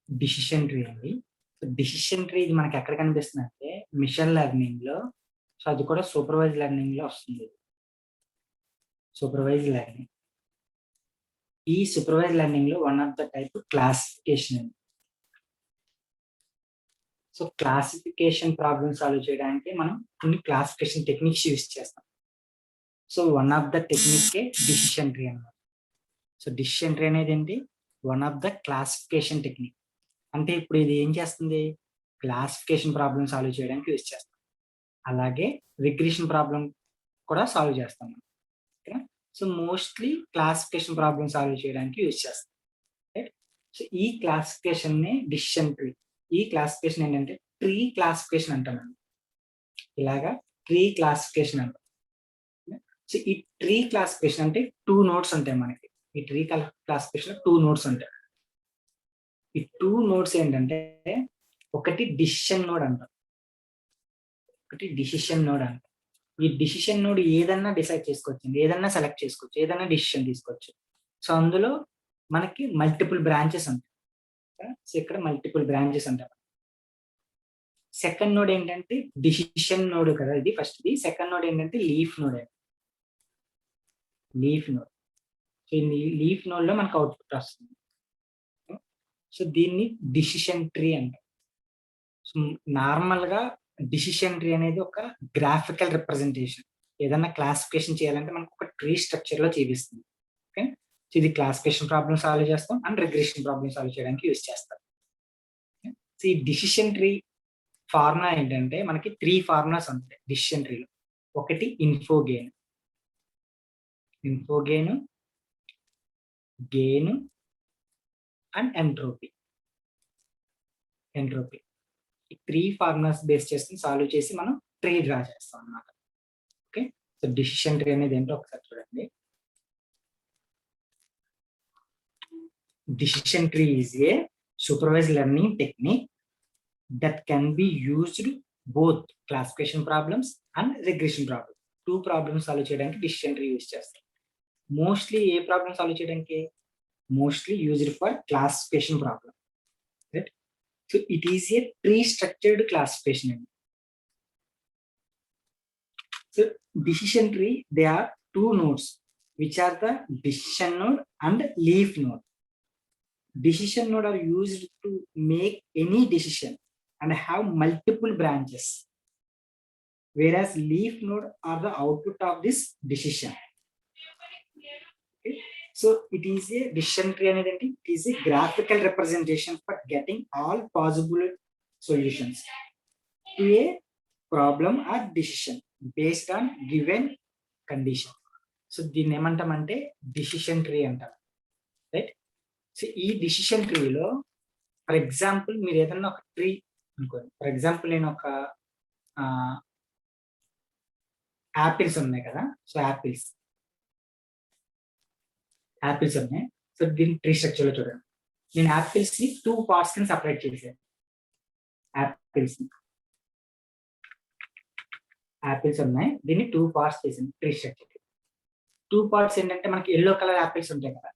Decision tree అండి. So, decision tree ఇది మనకి ఎక్కడ కనిపిస్తుందంటే మిషన్ లెర్నింగ్‌లో. సో, అది కూడా సూపర్వైజ్డ్ లెర్నింగ్‌లో వస్తుంది. Supervised learning. ఈ సూపర్వైజ్డ్ లెర్నింగ్‌లో one of the type classification అండి. సో, క్లాసిఫికేషన్ ప్రాబ్లమ్ సాల్వ్ చేయడానికి మనం కొన్ని క్లాసిఫికేషన్ టెక్నిక్స్ యూజ్ చేస్తాం. సో, వన్ ఆఫ్ ద టెక్నికే డిసిషన్ ట్రీ అన్నమాట. సో, డిసిషన్ ట్రీ అనేది ఏంటి? One of the classification technique. అంటే ఇప్పుడు ఇది ఏం చేస్తుంది? క్లాసిఫికేషన్ ప్రాబ్లమ్ సాల్వ్ చేయడానికి యూజ్ చేస్తాం. అలాగే రిగ్రెషన్ ప్రాబ్లమ్ కూడా సాల్వ్ చేస్తాం మనం. ఓకేనా? So, mostly classification problem solve చేయడానికి యూజ్ చేస్తాం. రైట్? సో, ఈ క్లాసిఫికేషన్‌ని డిసిషన్ ట్రీ. ఈ క్లాసిఫికేషన్ ఏంటంటే ట్రీ క్లాసిఫికేషన్ అంటామండి. ఇలాగా ట్రీ క్లాసిఫికేషన్ అంటాం. సో, ఈ ట్రీ క్లాసిఫికేషన్ అంటే 2 నోడ్స్ ఉంటాయి మనకి. ఈ ట్రీ క్లాసిఫికేషన్‌లో 2 నోడ్స్ ఉంటాయి. ఈ 2 నోడ్స్ ఏంటంటే ఒకటి డిసిషన్ నోడ్ అంటాం. ఒకటి డిసిషన్ నోడ్ అంటాం. ఈ డిసిషన్ నోడ్ ఏదన్నా డిసైడ్ చేసుకోవచ్చండి. ఏదన్నా సెలెక్ట్ చేసుకోవచ్చు. ఏదన్నా డిసిషన్ తీసుకోవచ్చు. సో, అందులో మనకి మల్టిపుల్ బ్రాంచెస్ ఉంటాయి. సో, ఇక్కడ మల్టిపుల్ బ్రాంచెస్ ఉంటాయి. సెకండ్ నోడ్ ఏంటంటే డిసిషన్ నోడ్ కదా ఇది ఫస్ట్‌ది. సెకండ్ నోడ్ ఏంటంటే లీఫ్ నోడ్ అండి. Leaf node. సో, ఈ లీఫ్ నోడ్‌లో మనకు అవుట్‌పుట్ వస్తుంది. సో, దీన్ని డిసిషన్ ట్రీ అంటాం. సో, నార్మల్‌గా డిసిషన్ ట్రీ అనేది ఒక గ్రాఫికల్ రిప్రజెంటేషన్. ఏదన్నా క్లాసిఫికేషన్ చేయాలంటే మనకు ఒక ట్రీ స్ట్రక్చర్‌లో చూపిస్తుంది. ఓకే. సో, ఇది క్లాసిఫికేషన్ ప్రాబ్లమ్ సాల్వ్ చేస్తాం అండ్ రిగ్రెషన్ ప్రాబ్లమ్ సాల్వ్ చేయడానికి యూజ్ చేస్తాం. ఓకే. సో, ఈ డిసిషన్ ట్రీ ఫార్ములా ఏంటంటే మనకి 3 ఫార్ములాస్ ఉంటాయి డిసిషన్ ట్రీలో. ఒకటి info gain. Info gain, gain and entropy. Entropy. ఈ 3 ఫార్ములాస్ బేస్ చేసుకొని సాల్వ్ చేసి మనం ట్రీ డ్రా చేస్తాం అన్నమాట. ఓకే. సో, డిసిషన్ ట్రీ అనేది ఏంటో ఒకసారి చూడండి. Decision tree is a supervised learning technique that can be used both classification problems and regression problems. 2 problems solve చేయడానికి డిసిషన్ ట్రీ యూజ్ చేస్తాం. మోస్ట్‌లీ ఏ ప్రాబ్లమ్ సాల్వ్ చేయడానికి? Mostly used for classification problem. Right? So, it is a tree structured classification అండి. So, decision tree they are 2 nodes which are the decision node and leaf node. Decision node are used to make any decision and have multiple branches, whereas leaf node are the output of this decision. Okay? So, it is a decision tree and it is a graphical representation for getting all possible solutions to a problem or decision based on given condition. So, దీన్ని ఏమంటామంటే decision tree అంటాం. Right? So, ఈ decision ట్రీలో for example మీరు ఏదన్నా ఒక tree అనుకోండి. For example నేను ఒక యాపిల్స్ ఉన్నాయి కదా! సో, యాపిల్స్ ఉన్నాయి. సో, దీని ట్రీ స్ట్రక్చర్‌లో చూడండి. నేను యాపిల్స్‌ని 2 పార్ట్స్ కింద సెపరేట్ చేశాను. యాపిల్స్‌ని. యాపిల్స్ ఉన్నాయి. దీన్ని 2 పార్ట్స్ చేశాను ట్రీ స్ట్రక్చర్. 2 పార్ట్స్ ఏంటంటే మనకి యెల్లో కలర్ యాపిల్స్ ఉంటాయి కదా!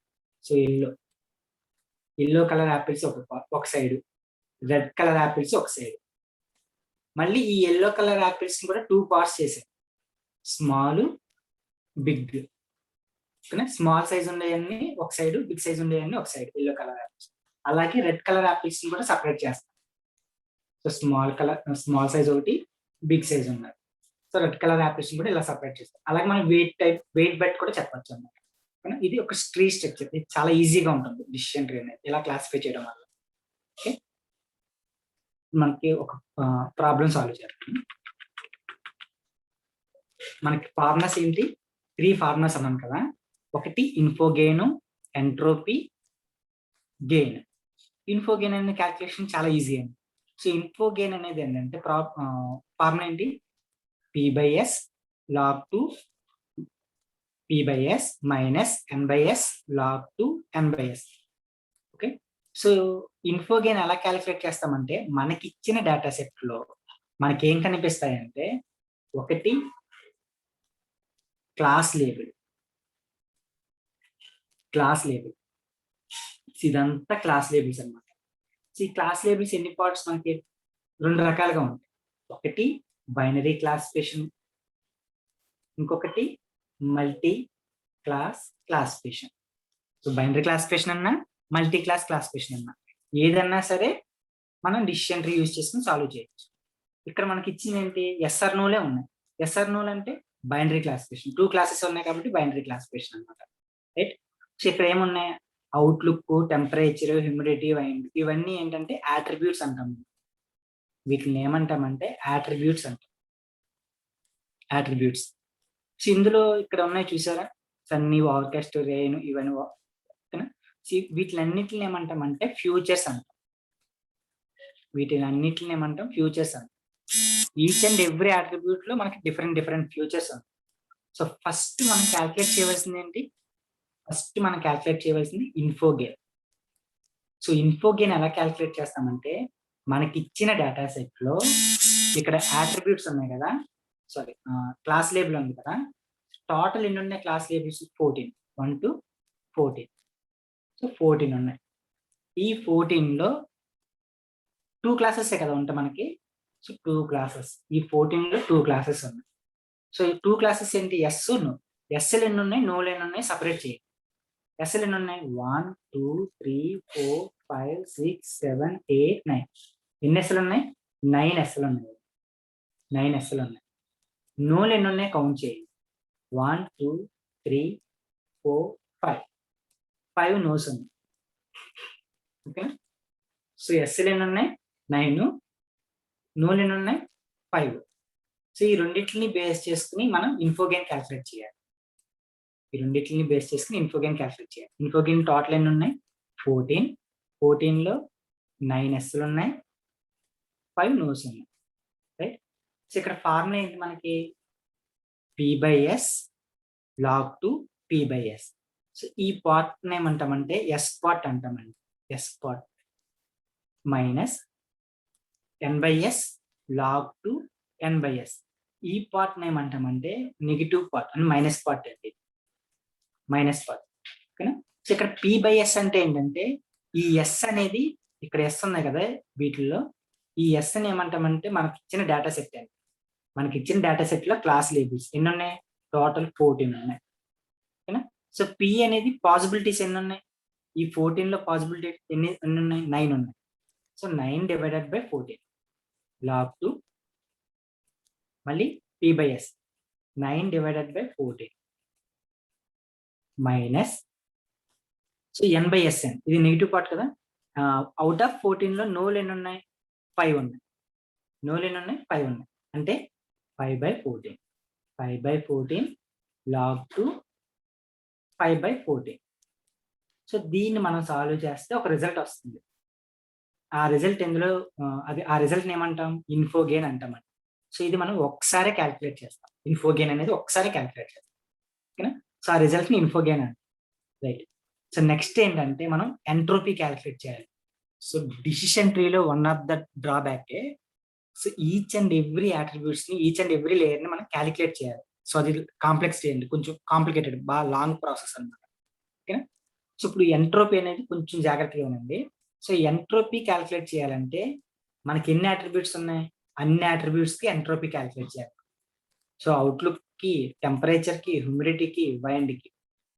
సో, యెల్లో కలర్ యాపిల్స్ ఒక సైడు. రెడ్ కలర్ యాపిల్స్ ఒక సైడ్. మళ్ళీ ఈ యెల్లో కలర్ యాపిల్స్‌ని కూడా 2 పార్ట్స్ చేశాను. Small, big. ఓకేనా? స్మాల్ సైజ్ ఉండేయన్నీ ఒక సైడ్, బిగ్ సైజ్ ఉండేయన్నీ ఒక సైడ్ యెల్లో కలర్ యాపిల్స్. అలాగే రెడ్ కలర్ యాపిల్స్‌ని కూడా సెపరేట్ చేస్తాను. సో, స్మాల్ సైజ్ ఒకటి, బిగ్ సైజ్ ఉన్నది. సో, రెడ్ కలర్ యాపిల్స్‌ని కూడా ఇలా సెపరేట్ చేస్తాం. అలాగే మనం వెయిట్ బెట్ కూడా చెప్పొచ్చు అన్నమాట. ఓకేనా? ఇది ఒక ట్రీ స్ట్రక్చర్. ఇది చాలా ఈజీగా ఉంటుంది డిసిషన్ ట్రీ అనేది ఇలా క్లాసిఫై చేయడం వల్ల. ఓకే. మనకి ఒక ప్రాబ్లమ్ సాల్వ్ చేద్దాం. మనకి ఫార్ములాస్ ఏంటి? 3 ఫార్ములాస్ అన్నాను కదా! ఒకటి info gain, entropy, gain. Info gain అనే క్యాలిక్యులేషన్ చాలా ఈజీ అండి. సో, ఇన్ఫో గెయిన్ అనేది ఏంటంటే ఫార్ములా ఏంటి? P/S log 2 P/S minus N/S log 2 N/S. Okay. So, info gain ఎలా క్యాలిక్యులేట్ చేస్తామంటే మనకిచ్చిన డేటా సెట్‌లో మనకేం కనిపిస్తాయంటే ఒకటి క్లాస్ లేబుల్. ఇదంతా క్లాస్ లేబుల్స్ అన్నమాట. ఈ క్లాస్ లేబుల్స్ ఎన్ని పార్ట్స్ మనకి 2 రకాలుగా ఉంటాయి. ఒకటి బైనరీ క్లాసిఫికేషన్, ఇంకొకటి multi class classification. So binary classification అన్నా, మల్టీ క్లాస్ క్లాసిఫికేషన్ అన్నా, ఏదన్నా సరే మనం డిసిషన్ ట్రీ యూజ్ చేసుకుని సాల్వ్ చేయొచ్చు. ఇక్కడ మనకి ఇచ్చింది ఏంటి, ఎస్ఆర్ నోలే ఉన్నాయి. ఎస్ఆర్ నోల్ అంటే బైనరీ క్లాసిఫికేషన్, 2 క్లాసెస్ ఉన్నాయి కాబట్టి బైనరీ క్లాసిఫికేషన్ అనమాట. రైట్. సో ఇక్కడ ఏమున్నాయి, అవుట్లుక్, టెంపరేచర్, హ్యూమిడిటీ, ఇవన్నీ ఏంటంటే యాట్రిబ్యూట్స్ అంటాం. వీటిని ఏమంటామంటే యాట్రిబ్యూట్స్ అంటాం. యాట్రిబ్యూట్స్. సో ఇందులో ఇక్కడ ఉన్నాయి చూసారా, సన్నీ, ఓవర్కాస్ట్, రెయిన్, ఇవన్నీ ఓకేనా. వీటిలన్నిటిని ఏమంటామంటే ఫ్యూచర్స్ అంటాం. వీటిలన్నిటిని ఏమంటాం ఫ్యూచర్స్ అంటాం. ఈచ్ అండ్ ఎవ్రీ అట్రిబ్యూట్ లో మనకి డిఫరెంట్ ఫ్యూచర్స్ ఉంటాయి. సో ఫస్ట్ మనం క్యాల్కులేట్ చేయవలసింది ఏంటి, info gain. So info gain ఎలా క్యాల్కులేట్ చేస్తామంటే, మనకి ఇచ్చిన డేటా సెట్ లో ఇక్కడ అట్రిబ్యూట్స్ ఉన్నాయి కదా, సారీ క్లాస్ లేబుల్ ఉంది కదా, టోటల్ ఎన్ని ఉన్నాయి క్లాస్ లేబుల్స్, 14, 1 to 14. సో 14 ఉన్నాయి. ఈ 14 లో 2 క్లాసెస్ కదా ఉంటాయి మనకి. సో 2 క్లాసెస్, ఈ 14 లో 2 క్లాసెస్ ఉన్నాయి. సో ఈ 2 క్లాసెస్ ఏంటి, ఎస్, నో. ఎస్ఎల్ ఎన్ని ఉన్నాయి, నోలు ఎన్ని ఉన్నాయి, సపరేట్ చేయండి. ఎస్ఎల్ ఎన్ని ఉన్నాయి, 1 2 3 4 5 6 7 8 9. ఎన్ని ఎస్ఎల్ ఉన్నాయి, 9 ఎస్ఎల్ ఉన్నాయి. 9 ఎస్ఎల్ ఉన్నాయి. నోలు ఎన్ని ఉన్నాయి కౌంట్ చేయండి, 1 2 3 4 5. 5 నోస్ ఉన్నాయి. ఓకేనా. సో ఎస్ఎల్ ఎన్ని ఉన్నాయి, 9. నోలు ఎన్ని ఉన్నాయి, 5. సో ఈ రెండింటిని బేస్ చేసుకుని మనం ఇన్ఫోగెయిన్ క్యాల్కులేట్ చేయాలి. ఇన్ఫోగెయిన్ టోటల్ ఎన్ని ఉన్నాయి, 14. 14 లో 9 ఎస్లు ఉన్నాయి, 5 నోస్ ఉన్నాయి. రైట్. సో ఇక్కడ ఫార్ములా ఏంటి మనకి, P/S log to P/S. So ఈ పార్ట్ ఏమంటామంటే ఎస్ పార్ట్ అంటామండి. Yes part minus N/S log to N/S. ఈ పార్ట్ ఏమంటామంటే నెగిటివ్ పార్ట్ అని, మైనస్ పార్ట్ అండి, మైనస్ పార్ట్. ఓకేనా. సో ఇక్కడ P/S అంటే ఏంటంటే, ఈ ఎస్ అనేది ఇక్కడ ఎస్ ఉన్నాయి కదా వీటిల్లో, ఈ ఎస్ అని ఏమంటామంటే మనకి ఇచ్చిన డేటా సెట్ అండి. మనకి ఇచ్చిన డేటా సెట్ లో క్లాస్ లేబుల్స్ ఎన్ని ఉన్నాయి, టోటల్ 14 ఉన్నాయి. ఓకేనా. సో P అనేది పాసిబిలిటీస్ ఎన్ని ఉన్నాయి, ఈ 14 లో పాసిబిలిటీ ఎన్ని ఉన్నాయి, 9 ఉన్నాయి. So 9 divided by 14 log to, మళ్ళీ P/S 9 divided by 14 minus, so N/S, ఇది నెగిటివ్ పార్ట్ కదా. అవుట్ ఆఫ్ 14 లో నోలు ఎన్ని ఉన్నాయి, 5 ఉన్నాయి. నోలు ఎన్ని ఉన్నాయి, 5 ఉన్నాయి. అంటే 5/14 log to 5/14. సో దీన్ని మనం సాల్వ్ చేస్తే ఒక రిజల్ట్ వస్తుంది. ఆ రిజల్ట్ ఎందులో, ఆ రిజల్ట్ ఏమంటాం, ఇన్ఫోగెయిన్ అంటామండి. సో ఇది మనం ఒకసారి క్యాల్కులేట్ చేస్తాం. ఇన్ఫోగెయిన్ అనేది ఒకసారి క్యాల్కులేట్ చేస్తాం. ఓకేనా. సో ఆ రిజల్ట్ ని ఇన్ఫోగెయిన్ అంటాం. రైట్. సో నెక్స్ట్ ఏంటంటే మనం ఎంట్రోపీ క్యాల్కులేట్ చేయాలి. సో డిసిషన్ ట్రీలో one of the drawback, so each and every attributes ని, ఈచ్ అండ్ ఎవ్రీ లేయర్ ని మనం క్యాలిక్యులేట్ చేయాలి. సో అది కాంప్లెక్స్ చేయండి, కొంచెం కాంప్లికేటెడ్, బాగా లాంగ్ ప్రాసెస్ అన్నమాట. ఓకేనా. సో ఇప్పుడు ఎంట్రోపీ అనేది కొంచెం జాగ్రత్తగా ఉండండి. సో ఎంట్రోపీ క్యాల్కులేట్ చేయాలంటే మనకి ఎన్ని అట్రిబ్యూట్స్ ఉన్నాయి, అన్ని అట్రిబ్యూట్స్ కి ఎంట్రోపీ క్యాల్కులేట్ చేయాలి. సో అవుట్లుక్ కి, టెంపరేచర్ కి, హ్యూమిడిటీకి, వైండ్ కి,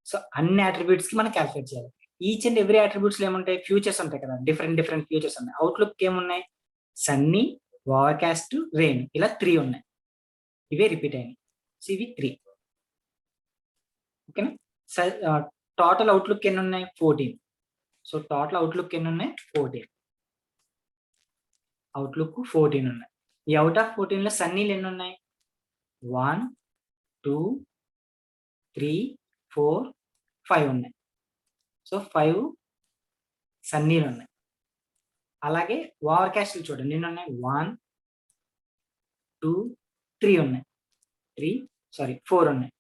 సో అన్ని అట్రిబ్యూట్స్ కి మనం క్యాల్కులేట్ చేయాలి. ఈచ్ అండ్ ఎవ్రీ అట్రిబ్యూట్స్ లో ఏముంటాయి, ఫ్యూచర్స్ ఉంటాయి కదా, డిఫరెంట్ ఫ్యూచర్స్ ఉన్నాయి. అవుట్లుక్ ఏమున్నాయి, సన్నీ, ఓవర్కాస్ట్, రెయిన్, ఇలా 3 ఉన్నాయి. ఇవే రిపీట్ అయినాయి. సో ఇవి 3. ఓకేనా. టోటల్ అవుట్లుక్ ఎన్ని ఉన్నాయి, 14. సో టోటల్ అవుట్లుక్ ఎన్ని ఉన్నాయి, 14. అవుట్లుక్ 14 ఉన్నాయి. ఈ అవుట్ ఆఫ్ 14 లో సన్నీలు ఎన్ని ఉన్నాయి, 1 2 3 4 5 ఉన్నాయి. సో 5 సన్నీలు ఉన్నాయి. అలాగే ఓవర్కాస్ట్లు చూడండి ఎన్ని ఉన్నాయి, 1 2 3 ఉన్నాయి. 4 ఉన్నాయి.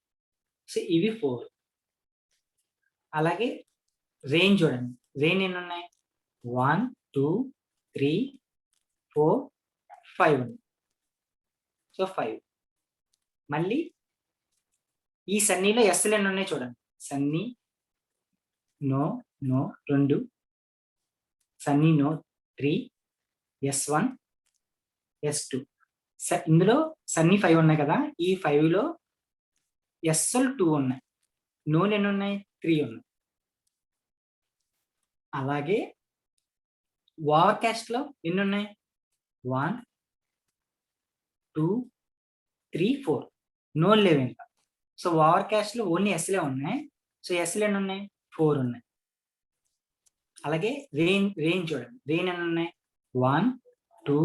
సో ఇవి 4. అలాగే రెయిన్ చూడండి, రెయిన్ ఎన్ని ఉన్నాయి, 1 2 3 4 5 ఉంది. సో 5. మళ్ళీ ఈ సన్నీలో ఎస్లు ఎన్ని ఉన్నాయి చూడండి, Sunny, no 2, Sunny, no 3, S1, S2. ఇందులో సన్నీ 5 ఉన్నాయి కదా, ఈ 5లో ఎస్ఎల్ 2 ఉన్నాయి, నోలు ఎన్ని ఉన్నాయి, 3 ఉన్నాయి. అలాగే ఓవర్ క్యాస్ట్ లో ఎన్ని ఉన్నాయి, 1, 2, 3, 4 నోలు లేవు ఇంకా. సో ఓవర్ క్యాస్ట్ లో ఓన్లీ ఎస్లే ఉన్నాయి. సో ఎస్లు ఎన్ని ఉన్నాయి, 4 ఉన్నాయి. అలాగే రెయిన్ చూడండి, రెయిన్ ఎన్ని ఉన్నాయి, 1, 2,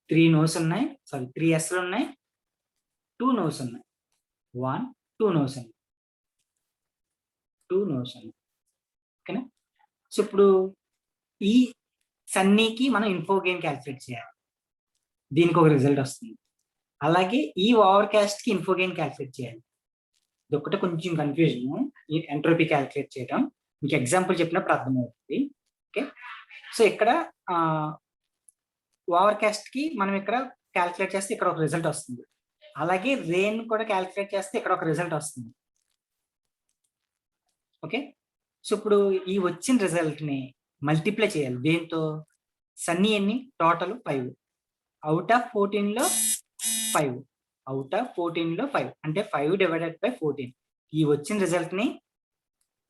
3 నోస్ ఉన్నాయి, సారీ 3 ఎస్లు ఉన్నాయి, 2 నోస్ ఉన్నాయి, 1, 2 నోస్ ఉన్నాయి, 2 నోస్ ఉన్నాయి. ఓకేనా. సో ఇప్పుడు ఈ సన్నీకి మనం ఇన్ఫో గెయిన్ క్యాల్కులేట్ చేయాలి, దీనికి ఒక రిజల్ట్ వస్తుంది. అలాగే ఈ ఓవర్ క్యాస్ట్ కి ఇన్ఫో గెయిన్ క్యాల్కులేట్ చేయాలి. ఇది ఒకటి కొంచెం కన్ఫ్యూజన్, ఈ ఎంట్రోపీ క్యాల్కులేట్ చేయడం. మీకు ఎగ్జాంపుల్ చెప్పినప్పుడు అర్థమవుతుంది. ఓకే. సో ఇక్కడ ఓవర్ క్యాస్ట్ కి మనం ఇక్కడ క్యాల్కులేట్ చేస్తే ఇక్కడ ఒక రిజల్ట్ వస్తుంది. అలాగే రెయిన్ కూడా క్యాల్కులేట్ చేస్తే ఇక్కడ ఒక రిజల్ట్ వస్తుంది. ఓకే. సో ఇప్పుడు ఈ వచ్చిన రిజల్ట్ ని మల్టిప్లై చేయాలి దేంతో, సన్నీ ఎన్ని టోటల్ 5, అవుట్ ఆఫ్ 14లో 5, అవుట్ ఆఫ్ 14లో 5 అంటే 5 డివైడెడ్ బై 14. ఈ వచ్చిన రిజల్ట్ ని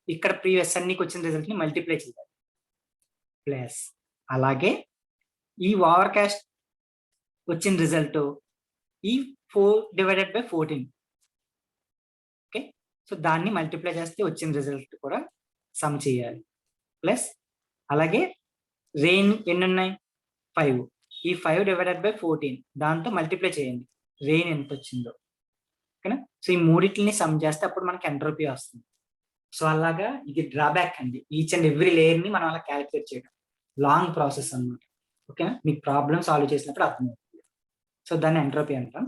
ఇక్కడ ప్రీవియస్ సన్నీకి వచ్చిన రిజల్ట్ ని మల్టిప్లై చేయాలి ప్లస్, అలాగే ఈ ఓవర్ క్యాస్ట్ వచ్చిన రిజల్ట్ ఈ 4 డివైడెడ్ బై 14. ఓకే. సో దాన్ని మల్టిప్లై చేస్తే వచ్చిన రిజల్ట్ కూడా సమ్ చేయాలి ప్లస్, అలాగే రెయిన్ ఎన్ని ఉన్నాయి, 5, ఈ 5 డివైడెడ్ బై 14 దాంతో మల్టిప్లై చేయండి, రెయిన్ ఎంత వచ్చిందో. ఓకేనా. సో ఈ మూడింటిని సమ్ చేస్తే అప్పుడు మనకి ఎంట్రోపీ వస్తుంది. సో అలాగా ఇది డ్రాబ్యాక్ అండి, ఈచ్ అండ్ ఎవ్రీ లేయర్ ని మనం అలా క్యాలిక్యులేట్ చేయడం లాంగ్ ప్రాసెస్ అన్నమాట. ఓకేనా. మీకు ప్రాబ్లమ్ సాల్వ్ చేసినప్పుడు అర్థమవుతుంది. సో దాన్ని ఎంట్రోపీ అంటాం.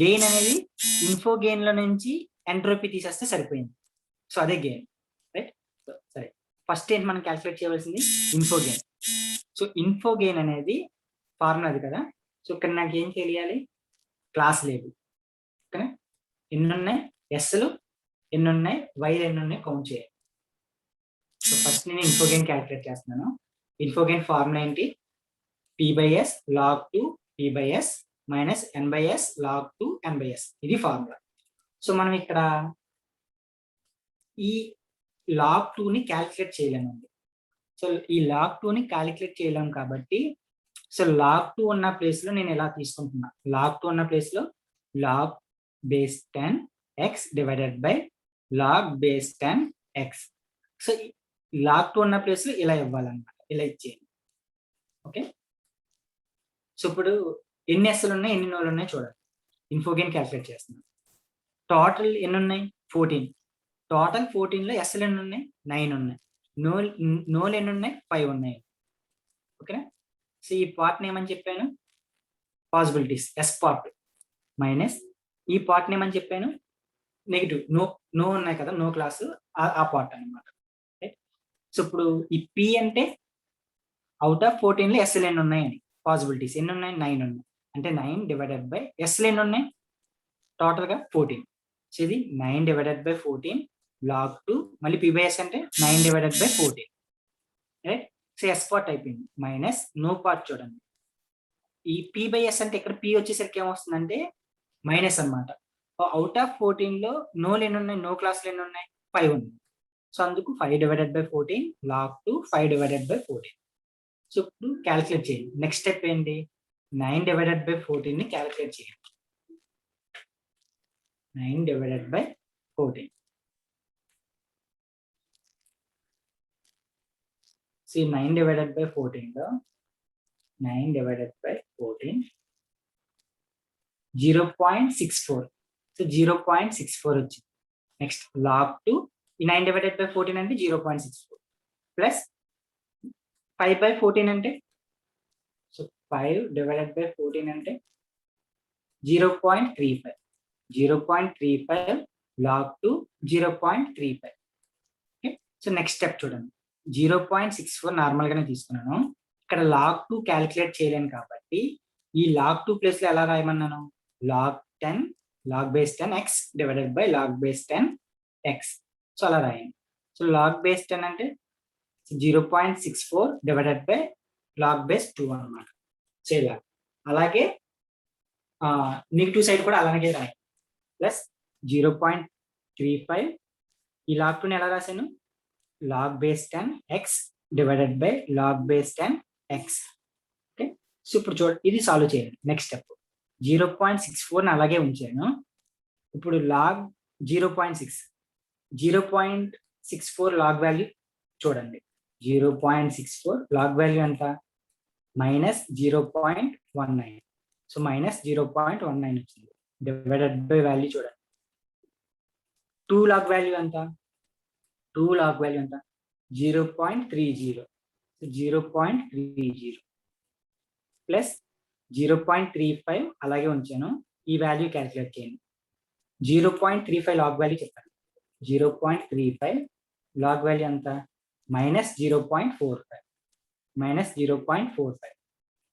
గెయిన్ అనేది ఇన్ఫో గెయిన్ లో నుంచి ఎంట్రోపీ తీసేస్తే సరిపోయింది. సో అదే గెయిన్, రైట్. సరే, ఫస్ట్ ఏంటి మనం క్యాలిక్యులేట్ చేయవలసింది, info gain. So info gain అనేది ఫార్ములా అది కదా. సో ఇక్కడ నాకు ఏం తెలియాలి, క్లాస్ లేబుల్. ఓకేనా. ఎన్ని ఉన్నాయి, ఎస్లు ఎన్ని ఉన్నాయి, వైలు ఎన్ని ఉన్నాయి కౌంట్ చేయాలి. సో ఫస్ట్ నేను ఇన్ఫో గెయిన్ క్యాలిక్యులేట్ చేస్తున్నాను. ఇన్ఫో గెయిన్ ఫార్ములా ఏంటి, P/S log 2 P/S minus N/S log 2 N/S, ఇది ఫార్ములా. సో మనం ఇక్కడ ఈ log 2ని క్యాలిక్యులేట్ చేయలేమండి. సో ఈ log 2ని క్యాలిక్యులేట్ చేయలేము కాబట్టి, సో log 2 ఉన్న ప్లేస్ లో నేను ఎలా తీసుకుంటున్నా, log 2 ఉన్న ప్లేస్ లో log base 10 x divided by log base 10 x. So log 2 ఉన్న ప్లేస్ లో ఇలా ఇవ్వాలన్నమాట, ఇలా ఇచ్చేయండి. ఓకే. సో ఇప్పుడు ఎన్ని ఎస్లు ఉన్నాయి, ఎన్ని నోలు ఉన్నాయి చూడండి. ఇన్ఫో గెయిన్ క్యాలిక్యులేట్ చేస్తున్నాం. టోటల్ ఎన్ని ఉన్నాయి, 14. టోటల్ 14లో ఎస్లు ఎన్ని ఉన్నాయి, 9 ఉన్నాయి. నోలు ఎన్ని ఉన్నాయి, 5 ఉన్నాయి. ఓకేనా. సో ఈ పార్ట్ ఏమని చెప్పాను, పాసిబిలిటీస్ ఎస్ పార్ట్ మైనస్ ఈ పార్ట్ ఏమని చెప్పాను, నెగిటివ్ నో ఉన్నాయి కదా, నో క్లాస్, ఆ పార్ట్ అనమాట. రైట్. సో ఇప్పుడు ఈ పి అంటే అవుట్ ఆఫ్ 14లో ఎస్లు ఎన్ని ఉన్నాయని, పాసిబిలిటీస్ ఎన్ని ఉన్నాయి, 9 ఉన్నాయి. అంటే 9 డివైడెడ్ బై ఎస్లు ఎన్ని ఉన్నాయి టోటల్ గా 14. సో ఇది 9 డివైడెడ్ బై 14 log 2, మళ్ళీ P/S అంటే 9 divided by 14. Right. So yes part అయిపోయింది మైనస్ నో పార్ట్ చూడండి. ఈ P/S అంటే ఇక్కడ P వచ్చేసరికి ఏమొస్తుందంటే మైనస్ అన్నమాట. అవుట్ ఆఫ్ 14లో నోలు ఎన్ని ఉన్నాయి, నో క్లాసులు ఎన్ని ఉన్నాయి, 5 ఉన్నాయి. సో అందుకు 5 divided by 14 log 2 5 divided by 14. So ఇప్పుడు క్యాలిక్యులేట్ చేయండి. నెక్స్ట్ స్టెప్ ఏంటి, 9 డివైడెడ్ బై 14 ని క్యాలిక్యులేట్ చేయండి. 9 divided by 14. So 9 divided by 14లో 9 డివైడెడ్ బై 14 0.64. సో 0.64 వచ్చింది. నెక్స్ట్ log 2 ఈ 9 డివైడెడ్ బై 14 అంటే 0.64 ప్లస్ 5/14 అంటే, సో 5 డివైడెడ్ బై 14 అంటే 0.35. 0.35 log 2 0.35. Okay. So next step చూడండి, 0.64 నార్మల్ గానే తీసుకున్నాను. ఇక్కడ log 2 క్యాలిక్యులేట్ చేయలేను కాబట్టి ఈ log 2 ప్లేస్ లో ఎలా రాయమన్నాను, log 10 log base 10 x divided by log base 10 x. So అలా రాయండి. సో సో లాగ్ బేస్ 10 అంటే 0.64 డివైడెడ్ బై లాగ్ బేస్ 2 అనమాట. సో ఇలా అలాగే నెగిటివ్ సైడ్ కూడా అలాగే రాయాలి. ప్లస్ 0.35 ఈ లాగ్ 2ని ఎలా రాశాను, log base 10 x divided by log base 10 x. Okay, so ఇప్పుడు చూడండి, ఇది సాల్వ్ చేయండి. నెక్స్ట్ స్టెప్ 0.64ని అలాగే ఉంచాను. ఇప్పుడు లాగ్ 0.64 లాగ్ వాల్యూ చూడండి. 0.64 లాగ్ వాల్యూ ఎంత, -0.19. సో -0.19 వచ్చింది. డివైడెడ్ బై వాల్యూ చూడండి. 2 లాగ్ వాల్యూ ఎంత, 2 లాగ్ వాల్యూ ఎంత, 0.30. సో 0.30 ప్లస్ 0.35 అలాగే ఉంచాను. ఈ వాల్యూ క్యాలిక్యులేట్ చేయండి. 0.35 లాగ్ వాల్యూ చెప్పండి. 0.35 లాగ్ వాల్యూ ఎంత, -0.45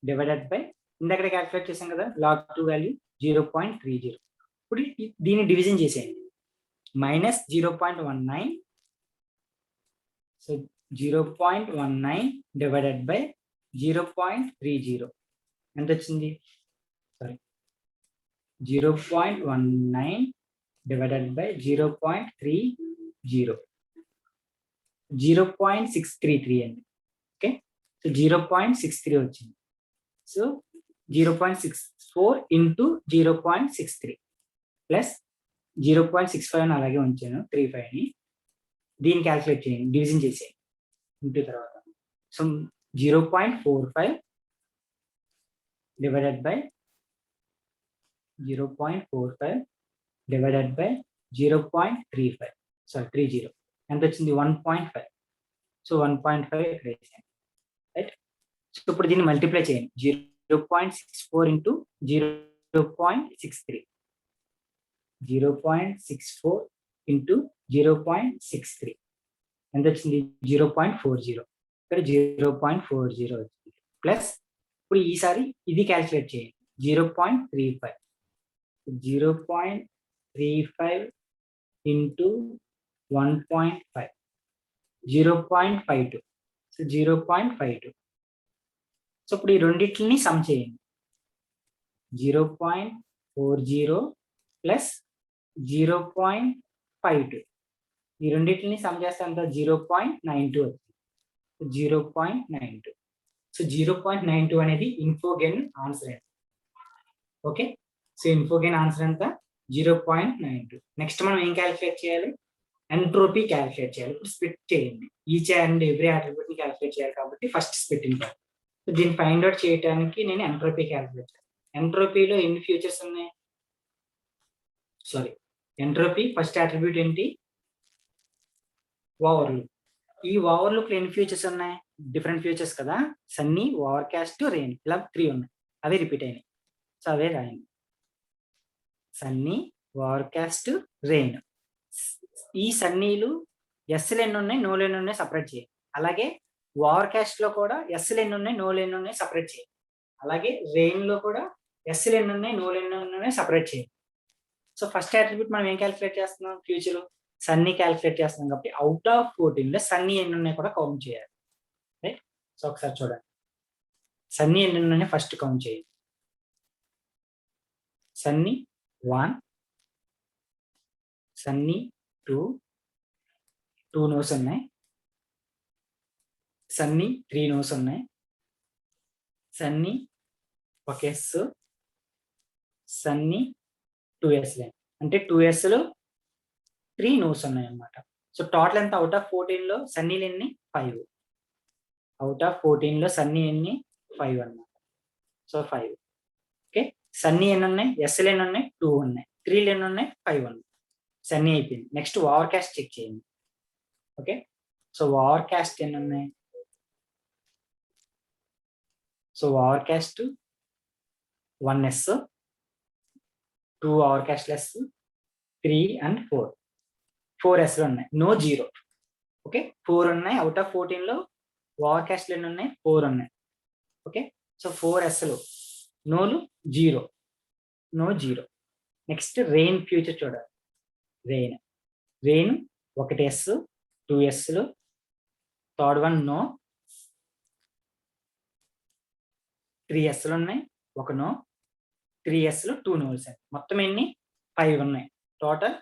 డివైడెడ్ బై ఇందాక క్యాలిక్యులేట్ చేసాం కదా లాగ్ 2 వాల్యూ 0.30. ఇప్పుడు దీన్ని డివిజన్ చేసేయండి. -0.19, సో 0.19 డివైడెడ్ బై 0.30 ఎంత వచ్చింది, సారీ 0.19 డివైడెడ్ బై 0.30 0.633 అండి. ఓకే, సో 0.63 వచ్చింది. సో 0.64 ఇంటూ 0.63 ప్లస్ 0.65 అలాగే ఉంచాను 35ని. దీన్ని క్యాల్కులేట్ చేయండి, డివిజన్ చేసేయండి ఇంటూ తర్వాత. So 0.45 divided by 0.45 divided by 0.35 sorry 30 ఎంత వచ్చింది, 1.5. సో 1.5 ఇక్కడ వేసాను, రైట్. సో ఇప్పుడు దీన్ని మల్టిప్లై చేయండి. 0.64 ఇంటూ 0.63 0.64 ఇంటూ 0.63 ఎంత వచ్చింది, 0.40. ఇక్కడ 0.40 వచ్చింది. ప్లస్ ఇప్పుడు ఈసారి ఇది క్యాల్కులేట్ చేయండి. 0.35 ఇంటూ 1.5 0.52. సో 0.52. సో ఇప్పుడు ఈ రెండింటిని సమ్ చేయండి. 0.40 ప్లస్ 0.52 ఈ రెండింటిని సమ్ చేస్తే అంత 0.92 వచ్చింది. 0.92. సో 0.92 అనేది ఇన్ఫోగెయిన్ ఆన్సర్ అండి. ఓకే, సో ఇన్ఫోగెయిన్ ఆన్సర్ ఎంత, 0.92. నెక్స్ట్ మనం ఏం క్యాలిక్యులేట్ చేయాలి, ఎంట్రోపీ క్యాలిక్యులేట్ చేయాలి. ఇప్పుడు స్ప్లిట్ చేయండి. ఈచ్ అండ్ ఎవ్రీ అట్రిబ్యూట్ ని క్యాలిక్యులేట్ చేయాలి కాబట్టి ఫస్ట్ స్ప్లిట్టింగ్ పార్ట్. సో దీన్ని ఫైండ్ అవుట్ చేయడానికి నేను ఎంట్రోపీ క్యాలిక్యులేట్ చేస్తాను. ఎంట్రోపీలో ఎన్ని ఫ్యూచర్స్ ఉన్నాయి, సారీ ఎంట్రోపీ ఫస్ట్ అట్రిబ్యూట్ ఏంటి, ఓవర్ లుక్. ఈ ఓవర్ లుక్ లో ఎన్ని ఫ్యూచర్స్ ఉన్నాయి, డిఫరెంట్ ఫ్యూచర్స్ కదా, సన్నీ, ఓవర్ కాస్ట్, రెయిన్, ఇలా 3 ఉన్నాయి. అవి రిపీట్ అయినాయి. సో అవే రాయండి. Sunny, over cost, rain. ఈ సన్నీలు ఎస్లు ఎన్ని ఉన్నాయి, నోలు ఎన్ని ఉన్నాయి సపరేట్ చేయండి. అలాగే ఓవర్ కాస్ట్ లో కూడా ఎస్లు ఎన్ని ఉన్నాయి, నోలు ఎన్ని ఉన్నాయి సపరేట్ చేయండి. అలాగే రెయిన్ లో కూడా ఎస్లు ఎన్ని ఉన్నాయి, నోలు ఎన్ని ఉన్నాయి సపరేట్ చేయండి. సో ఫస్ట్ అట్రిబ్యూట్ మనం ఏం క్యాలిక్యులేట్ చేస్తున్నాం, ఫ్యూచర్ సన్నీ క్యాలిక్యులేట్ చేస్తున్నాం కాబట్టి అవుట్ ఆఫ్ 14 లో సన్నీ ఎన్ని ఉన్నాయి కూడా కౌంట్ చేయాలి, రైట్. సో ఒకసారి చూడండి, సన్నీ ఎన్ని ఉన్నాయి ఫస్ట్ కౌంట్ చేయండి. సన్నీ 1, సన్నీ 2 నోస్ ఉన్నాయి. సన్నీ 3 నోస్ ఉన్నాయి. Sunny 1 yes, sunny 2 yes line అంటే 2 ఎస్లు 3 నోస్ ఉన్నాయి అన్నమాట. సో టోటల్ ఎంత, అవుట్ ఆఫ్ 14 లో సన్నీలు ఎన్ని, 5. అవుట్ ఆఫ్ 14 లో సన్నీ ఎన్ని, 5 అన్నమాట. సో 5. ఓకే, సన్నీ ఎన్ని ఉన్నాయి, ఎస్లు ఎన్ని ఉన్నాయి, 2 ఉన్నాయి. 3 ఎన్ని ఉన్నాయి, 5 ఉన్నాయి. సన్నీ అయిపోయింది. నెక్స్ట్ ఓవర్ కాస్ట్ చెక్ చేయండి. ఓకే, సో ఓవర్ కాస్ట్ ఎన్ని ఉన్నాయి, so overcast 1 yes, 2 overcast yes, 3 and 4 ఎస్లు ఉన్నాయి. నో 0. ఓకే, 4 ఉన్నాయి. అవుట్ ఆఫ్ 14 లో ఓవర్ కాస్ట్ ఎన్ని ఉన్నాయి, 4 ఉన్నాయి. ఓకే, సో 4 ఎస్లు, నోలు 0, నో 0. నెక్స్ట్ రెయిన్ ఫ్యూచర్ చూడాలి. రెయిన్ 1 ఎస్, 2 ఎస్లు, థర్డ్ వన్ నో, 3 ఎస్లు ఉన్నాయి, ఒక నో, 3 ఎస్లు, 2 నోస్ అండి. మొత్తం ఎన్ని 5 ఉన్నాయి. టోటల్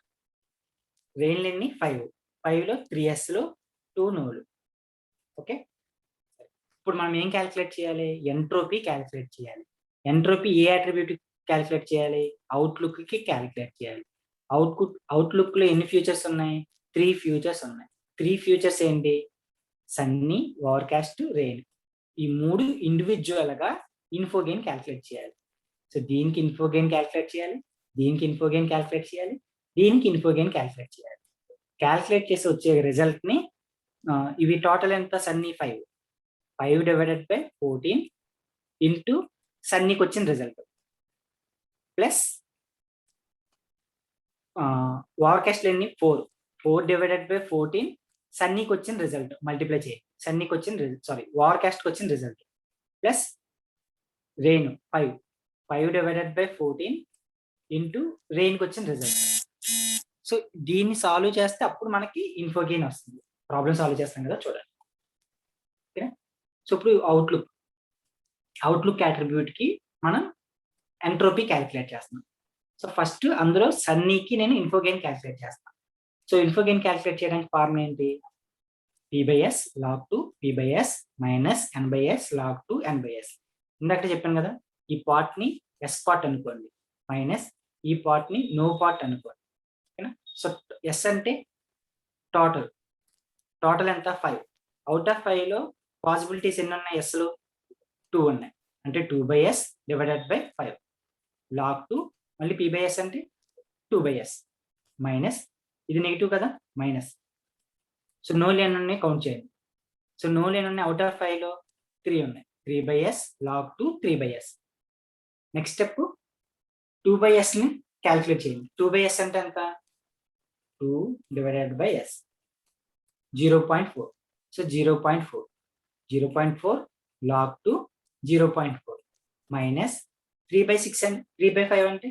రెయిన్లు ఎన్ని 5. 5లో 3 ఎస్లు, 2 నోలు. ఓకే, ఇప్పుడు మనం ఏం క్యాలిక్యులేట్ చేయాలి? ఎంట్రోపీ క్యాలిక్యులేట్ చేయాలి. ఎంట్రోపీ ఏ అట్రిబ్యూట్ క్యాలిక్యులేట్ చేయాలి? అవుట్లుక్ కి క్యాలిక్యులేట్ చేయాలి. అవుట్లుక్ లో ఎన్ని ఫ్యూచర్స్ ఉన్నాయి? 3 ఫ్యూచర్స్ ఉన్నాయి. 3 ఫ్యూచర్స్ ఏంటి? Sunny, Overcast, rain. ఈ 3 ఇండివిజువల్ గా ఇన్ఫోగెయిన్ క్యాలిక్యులేట్ చేయాలి. సో దీనికి ఇన్ఫోగెయిన్ క్యాలిక్యులేట్ చేయాలి, దీనికి ఇన్ఫోగెయిన్ క్యాలిక్యులేట్ చేయాలి, దీనికి ఇన్ఫోగెయిన్ క్యాలిక్యులేట్ చేయాలి. క్యాలిక్యులేట్ చేసి వచ్చే రిజల్ట్ ని ఇవి టోటల్ ఎంత? సన్నీ 5. 5 డివైడెడ్ బై 14 ఇంటూ సన్నీకి వచ్చిన రిజల్ట్ ప్లస్ ఓవర్కాస్ట్ ఎన్ని 4. 4 డివైడెడ్ బై 14 సన్నీకి వచ్చిన రిజల్ట్ మల్టిప్లై చేయాలి. సన్నీకి వచ్చిన ఓవర్కాస్ట్కి వచ్చిన result plus rain 5. 5 divided by 14 into రెయిన్కి వచ్చిన రిజల్ట్. సో దీన్ని సాల్వ్ చేస్తే అప్పుడు మనకి ఇన్ఫోగెయిన్ వస్తుంది. ప్రాబ్లమ్ సాల్వ్ చేస్తాం కదా, చూడండి. ఓకేనా? సో ఇప్పుడు అవుట్లుక్ అట్రిబ్యూట్ కి మనం ఎంట్రోపీ క్యాలిక్యులేట్ చేస్తున్నాం. సో ఫస్ట్ అందులో సన్నీకి నేను ఇన్ఫోగెయిన్ క్యాలిక్యులేట్ చేస్తాను. సో ఇన్ఫోగెయిన్ క్యాలిక్యులేట్ చేయడానికి ఫార్ములా ఏంటి? p/s log 2 p/s minus n/s log 2 n/s. ఇందాక చెప్పాను కదా, ఈ పార్ట్ ని ఎస్ పార్ట్ అనుకోండి, మైనస్ ఈ పార్ట్ ని నో పార్ట్ అనుకోండి. ఓకేనా? సో ఎస్ అంటే టోటల్ ఎంత? 5. అవుట్ ఆఫ్ 5 లో పాసిబిలిటీస్ ఎన్ని ఉన్నాయి? ఎస్లో 2 ఉన్నాయి. అంటే 2/s డివైడెడ్ బై 5 log 2, మళ్ళీ p/s అంటే 2/s మైనస్ ఇది నెగిటివ్ కదా, మైనస్. సో నో లేని ఉన్నాయి, కౌంట్ చేయండి. సో నో లేని ఉన్నాయి అవుట్ ఆఫ్ 5 లో 3 ఉన్నాయి. 3/s log 2 3/s. Next step 2/s ని క్యాలిక్యులేట్ చేయండి. 2/s అంటే ఎంత? 2 divided by s 0.4. So 0.4 log 2 0.4 minus 3/6 and 3/5 అంటే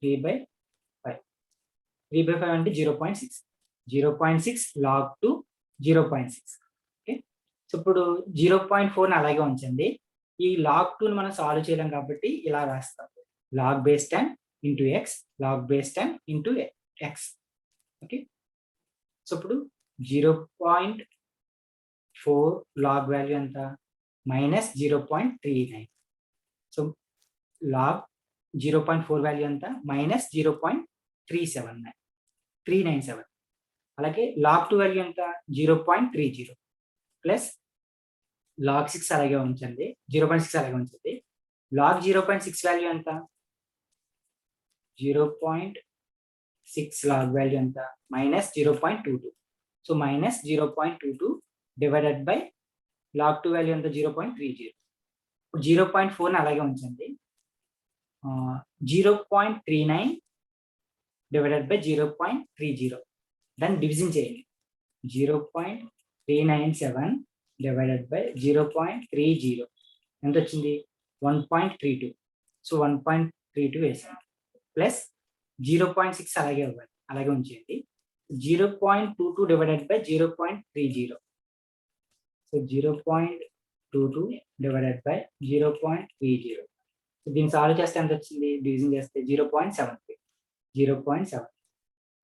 3/5 అంటే 0.6. 0.6 log 2 0.6. ఓకే, సో ఇప్పుడు 0.4 అలాగే ఉంచండి. ఈ log 2 మనం సాల్వ్ చేయలేం కాబట్టి ఇలా రాస్తాం. log base 10 into X, log base 10 into X. Okay, so ఇప్పుడు 0.4 log వాల్యూ ఎంత? మైనస్ 0.39. సో log 0.4 వాల్యూ ఎంత? మైనస్ 0.397. అలాగే log 2 వాల్యూ ఎంత? 0.30 ప్లస్ log 6 అలాగే ఉంచండి. 0.6 అలాగే ఉంచండి. log 0.6 వాల్యూ ఎంత? 0.6 log వాల్యూ ఎంత? Minus 0.22. So minus 0.22 divided by log 2 value ఎంత? 0.30. 0.4 అలాగే ఉంచండి. 0.39 డివైడెడ్ బై 0.30. దాన్ని డివిజన్ చేయండి. 0.397 డివైడెడ్ బై 0.30 ఎంత వచ్చింది? 1.32. సో 1.32 వేసాను. ప్లస్ 0.6 అలాగే ఇవ్వాలి, అలాగే ఉంచేయండి. 0.22 divided by 0.30. So 0.22 divided by 0.30. So దీన్ని సాల్వ్ చేస్తే ఎంత వచ్చింది? డివిజన్ చేస్తే 0.73.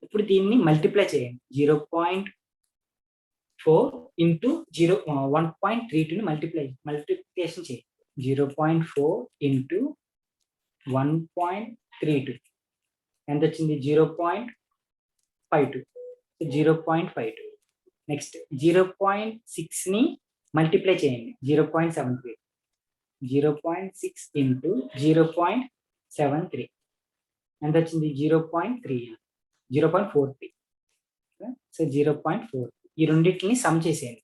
ఇప్పుడు దీన్ని మల్టిప్లై చేయండి. 0.4 ఇంటూ 1.32ని మల్టిప్లికేషన్ చేయండి. 0.4 ఇంటూ 1.32 ఎంత వచ్చింది? 0.52. 0.52. నెక్స్ట్ 0.6ని మల్టిప్లై చేయండి. 0.73. 0.6 ఇంటూ 0.73 ఎంత వచ్చింది? 0.43. సో 0.4 ఈ రెండింటిని సమ్ చేసేయండి.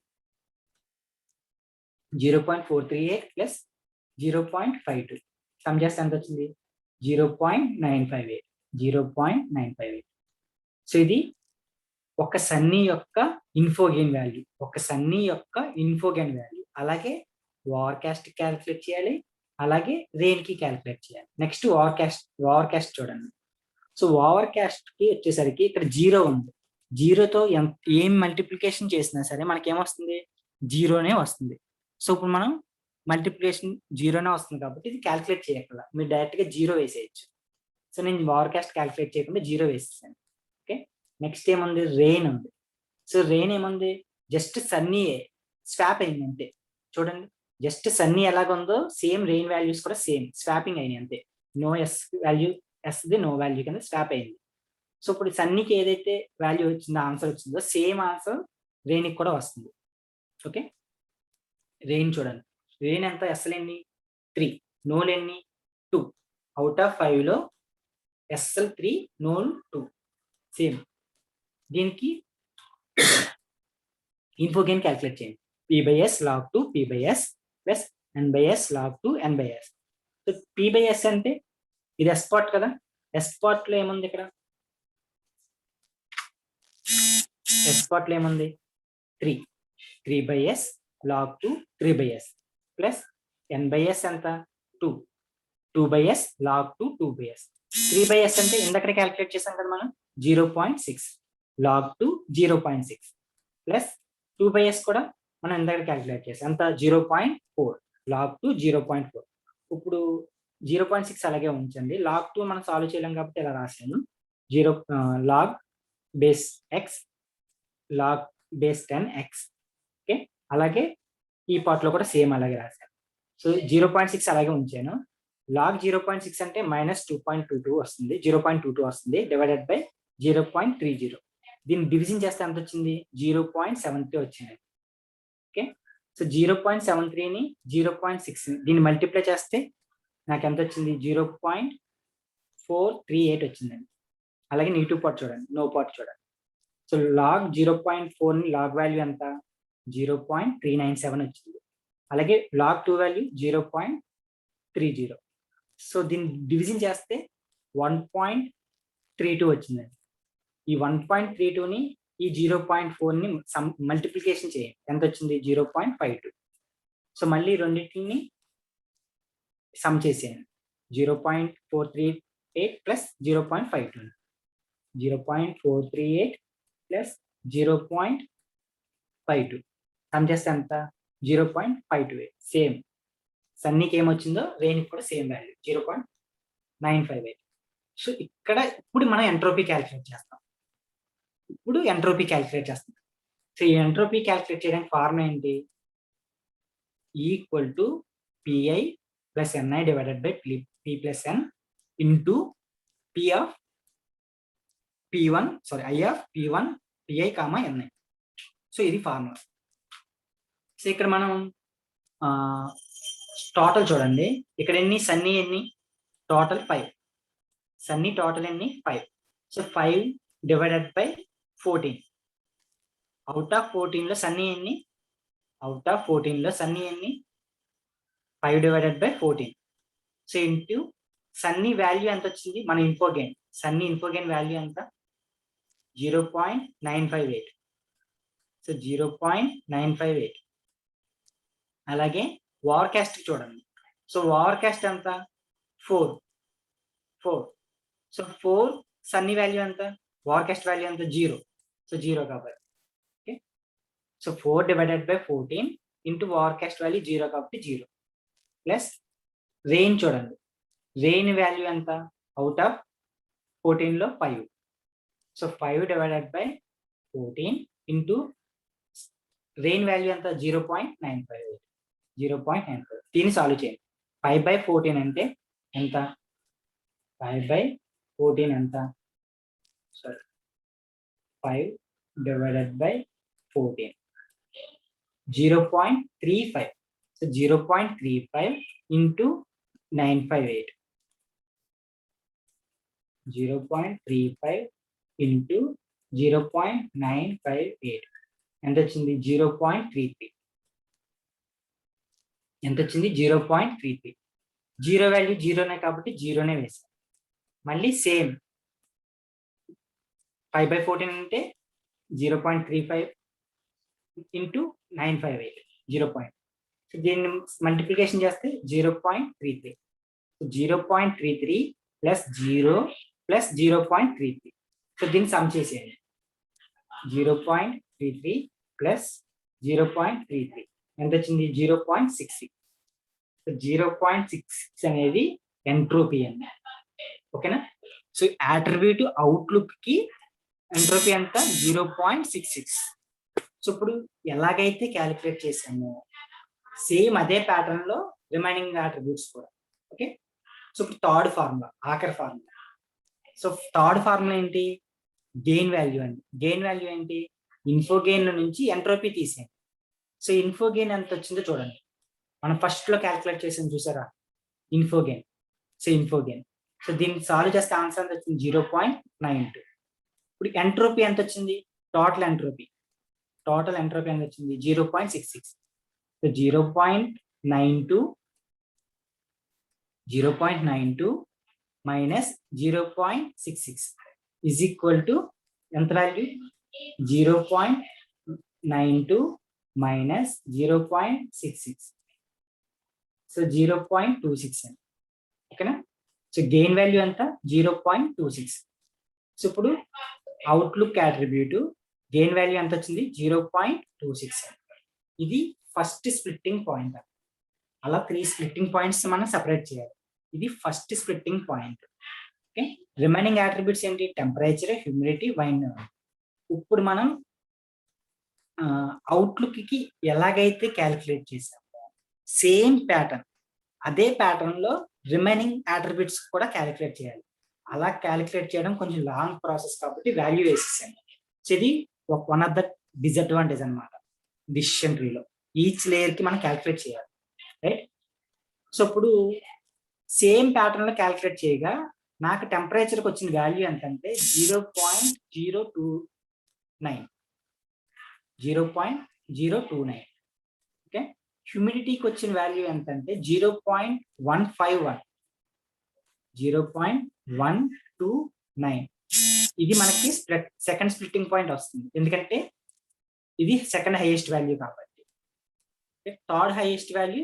0.438 ప్లస్ 0.52 సమ్ చేస్తే ఎంత వచ్చింది? 0.958. సో ఇది ఒక సన్నీ యొక్క ఇన్ఫోగెయిన్ వాల్యూ. అలాగే ఓవర్కాస్ట్ క్యాలిక్యులేట్ చేయాలి, అలాగే రెయిన్ కి క్యాలిక్యులేట్ చేయాలి. నెక్స్ట్ ఓవర్కాస్ట్ చూడండి. సో ఓవర్కాస్ట్ కి వచ్చేసరికి ఇక్కడ 0 ఉంది. జీరోతో ఏం మల్టిప్లికేషన్ చేసినా సరే మనకి ఏమొస్తుంది, జీరోనే వస్తుంది. సో ఇప్పుడు మనం మల్టిప్లికేషన్ జీరోనే వస్తుంది కాబట్టి ఇది క్యాల్కులేట్ చేయక్కర్లా, మీరు డైరెక్ట్గా జీరో వేసేయచ్చు. సో నేను వార్కాస్ట్ క్యాల్కులేట్ చేయకుండా జీరో వేసేసాను. ఓకే, నెక్స్ట్ ఏముంది, రెయిన్ ఉంది. సో రెయిన్ ఏముంది, జస్ట్ సన్నీ స్వాప్ అయింది అంతే. చూడండి, జస్ట్ సన్నీ ఎలాగుందో సేమ్ రెయిన్ వాల్యూస్ కూడా సేమ్ స్వాపింగ్ అయినాయి అంతే. నో ఎస్ వాల్యూ, ఎస్ది నో వాల్యూ కింద స్వాప్ అయింది. సో ఇప్పుడు సన్నీకి ఏదైతే వాల్యూ వచ్చిందో, ఆన్సర్ వచ్చిందో సేమ్ ఆన్సర్ రెయిన్కి కూడా వస్తుంది. ఓకే, రెయిన్ చూడండి, రెయిన్ ఎంత, ఎస్ఎల్ ఎన్ని 3, నోల్ ఎన్ని 2. అవుట్ ఆఫ్ 5లో ఎస్ఎల్ 3, నోల్ 2 సేమ్. దీనికి ఇన్ఫో గెయిన్ క్యాల్కులేట్ చేయండి. p/s log 2 p/s plus n/s log 2 n/s. So p/s అంటే ఇది ఎస్ పార్ట్ కదా, ఎస్ పార్ట్ లో ఏముంది, ఇక్కడ ఎస్ పార్ట్ లో ఏముంది 3, 3/s log 2 3/s plus n/s ఎంత 2, 2/s log 2 2/s. 3/s అంటే ఇందక్కడ క్యాల్కులేట్ చేసాం కదా మనం 0.6 log 2 0.6 ప్లస్ 2/s కూడా మనం ఇందాక క్యాల్కులేట్ చేసాం ఎంత 0.4 log 2 0.4. ఇప్పుడు 0.6 అలాగే ఉంచండి. log 2 మనం సాల్వ్ చేయలేం కాబట్టి ఇలా రాసాను, 0 log base X log base 10x. Okay, అలాగే ఈ పార్ట్ లో కూడా సేమ్ అలాగే రాశాను. సో 0.6 అలాగే ఉంచాను. log 0.6 అంటే -2.22 వస్తుంది, 0.22 వస్తుంది డివైడెడ్ బై 0.30. దీన్ని డివిజన్ చేస్తే ఎంత వచ్చింది, 0.73 వచ్చింది. ఓకే, సో 0.73ని 0.6 దీన్ని మల్టిప్లై చేస్తే నాకు ఎంత వచ్చింది, 0.438 వచ్చిందండి. అలాగే నెగిటివ్ పార్ట్ చూడండి, నో పార్ట్ చూడండి. సో log 0.4ని లాగ్ వాల్యూ ఎంత 0.397 వచ్చింది. అలాగే log 2 వాల్యూ 0.30. సో దీన్ని డివిజన్ చేస్తే 1.32 వచ్చిందండి. ఈ 1.32ని ఈ 0.4ని మల్టిప్లికేషన్ చేయండి, ఎంత వచ్చింది 0.52. సో మళ్ళీ రెండింటిని సమ్ చేసేయండి, 0.438 ప్లస్ 0.52, 0.438 ప్లస్ 0.52 సమ్ చేస్తే ఎంత 0.528. సేమ్ సన్నీకి ఏమొచ్చిందో రెయిన్కి కూడా సేమ్ వాల్యూ 0.958. సో ఇక్కడ ఇప్పుడు మనం ఎంట్రోపీ క్యాల్కులేట్ చేస్తాం. సో ఈ ఎంట్రోపీ క్యాల్కులేట్ చేయడానికి ఫార్ములా ఏంటి, equal to PI plus NI divided by P plus N into I of P1 PI comma NI. So ఇది ఫార్ములా. సో ఇక్కడ మనం టోటల్ చూడండి, ఇక్కడ ఎన్ని సన్నీ ఎన్ని టోటల్ 5, సన్నీ టోటల్ ఎన్ని 5. So 5 divided by 14. Out of 14లో సన్నీ ఎన్ని, 5 divided by 14. So into sunny value ఎంత వచ్చింది, మన సన్నీ ఇన్ఫో గెయిన్ వాల్యూ ఎంత 0.958. సో 0.958. అలాగే వార్కాస్ట్ చూడండి, సో వార్కాస్ట్ ఎంత 4. సో 4 సన్నీ వాల్యూ ఎంత, వార్కాస్ట్ వాల్యూ ఎంత 0. సో 0 కాబట్టి okay. So 4 divided by 14 into overcast value 0 కాబట్టి 0 ప్లస్ రెయిన్ చూడండి, రెయిన్ వాల్యూ ఎంత అవుట్ ఆఫ్ 14లో 5. So 5 divided by 14 into rain value ఎంత 0.958. దీన్ని సాల్వ్ చేయండి. 5/14 అంటే ఎంత, 5/14 ఎంత, sorry 5 divided by 14 0.35. So 0.35 into 958, 0.35 into 0.958 ఎంత వచ్చింది 0.33. ఎంత వచ్చింది 0.33. 0 వాల్యూ 0నే కాబట్టి 0నే వేసాం. మళ్ళీ సేమ్ 5/14 అంటే 0.35 ఇంటూ 958 0. సో దీన్ని మల్టిప్లికేషన్ చేస్తే 0.33. 0.33 ప్లస్ 0 ప్లస్ 0.33. సో దీన్ని సమ్ చేసేయండి. 0.33 ప్లస్ 0.33 ఎంత వచ్చింది? 0.66. 0.66 అనేది ఎంట్రోపీ అండి. ఓకేనా? సో అట్రిబ్యూట్ అవుట్లుక్ కి ఎంట్రోపీ ఎంత? 0.66. సో ఇప్పుడు ఎలాగైతే క్యాలిక్యులేట్ చేసామో సేమ్ అదే ప్యాటర్న్ లో రిమైనింగ్ అట్రిబ్యూట్స్ కూడా. ఓకే, సో ఇప్పుడు థర్డ్ ఫార్ములా, ఆఖరి ఫార్ములా. సో థర్డ్ ఫార్ములా ఏంటి? గెయిన్ వాల్యూ అండి. గెయిన్ వాల్యూ ఏంటి? ఇన్ఫో గెయిన్ నుంచి ఎంట్రోపీ తీసేయండి. సో ఇన్ఫో గెయిన్ ఎంత వచ్చిందో చూడండి. మనం ఫస్ట్ లో క్యాలిక్యులేట్ చేసాం చూసారా, info gain. So info gain, so దీన్ని సాల్వ్ చేస్తే ఆన్సర్ ఎంత వచ్చింది? 0.92. ఇప్పుడు ఎంట్రోపీ ఎంత వచ్చింది? టోటల్ ఎంట్రోపీ ఎంత వచ్చింది? 0.66. So 0.92 minus 0.66 is equal to ఎంత వాల్యూ? 0.92 మైనస్ 0.66. సో 0.26 అండి. ఓకేనా? సో గెయిన్ వాల్యూ ఎంత? 0.26. సో ఇప్పుడు అవుట్లుక్ అట్రిబ్యూట్ గెయిన్ వాల్యూ ఎంత వచ్చింది? 0.26. ఇది ఫస్ట్ స్ప్లిట్టింగ్ పాయింట్. అలా 3 స్ప్లిట్టింగ్ పాయింట్స్ మనం సెపరేట్ చేయాలి. ఇది first splitting point. Okay, remaining attributes ఏంటి? Temperature, humidity, wind. ఇప్పుడు మనం అవుట్లుక్ కి ఎలాగైతే క్యాలిక్యులేట్ చేసామో సేమ్ ప్యాటర్న్, అదే ప్యాటర్న్ లో రిమైనింగ్ అట్రిబ్యూట్స్ కూడా క్యాలిక్యులేట్ చేయాలి. అలా క్యాలిక్యులేట్ చేయడం కొంచెం లాంగ్ ప్రాసెస్ కాబట్టి వాల్యూ వేసేసాను. సో ఇది వన్ ఆఫ్ ద డిసడ్వాంటేజ్ అనమాట డిసిషన్ ట్రీలో. ఈచ్ లేయర్ కి మనం క్యాలిక్యులేట్ చేయాలి, రైట్? సో ఇప్పుడు సేమ్ ప్యాటర్న్ లో క్యాలిక్యులేట్ చేయగా నాకు టెంపరేచర్కి వచ్చిన వాల్యూ ఎంతంటే 0.029. ఓకే, హ్యూమిడిటీకి వచ్చిన వాల్యూ ఎంతంటే 0.129. ఇది మనకి సెకండ్ స్ప్లిట్టింగ్ పాయింట్ వస్తుంది, ఎందుకంటే ఇది సెకండ్ హైయెస్ట్ వాల్యూ కాబట్టి. Third highest value